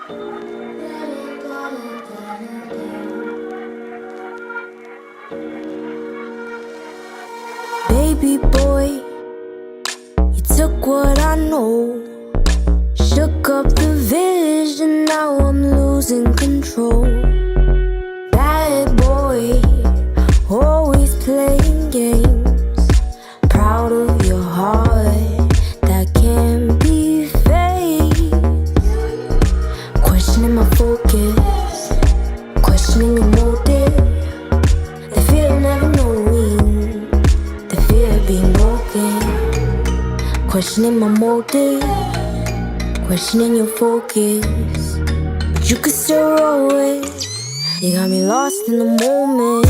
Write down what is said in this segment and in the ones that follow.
Baby boy, you took what I know, shook up the vision, now I'm losing control. Bad boy, always playing games, proud of your heart that can't be faked. Questioning my focus, questioning your motive, the fear of never knowing, the fear of being broken. Questioning my motive, questioning your focus, but you could still roll it. You got me lost in the moment.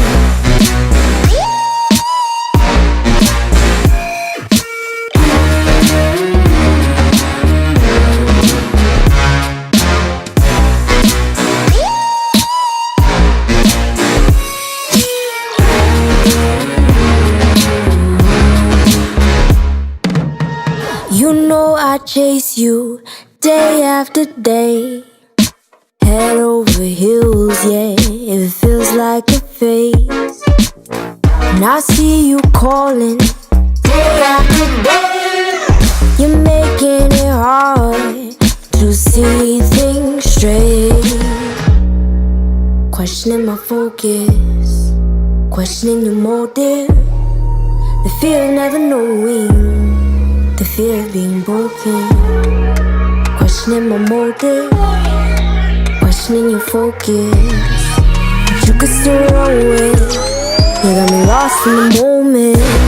You know I chase you day after day, head over heels, yeah, it feels like a phase. And I see you calling day after day, you're making it hard to see things straight. Questioning my focus, questioning your motive, the fear of never knowing, the fear of being broken. Questioning my motive, questioning your focus, but you could still roll it. You got me lost in the moment.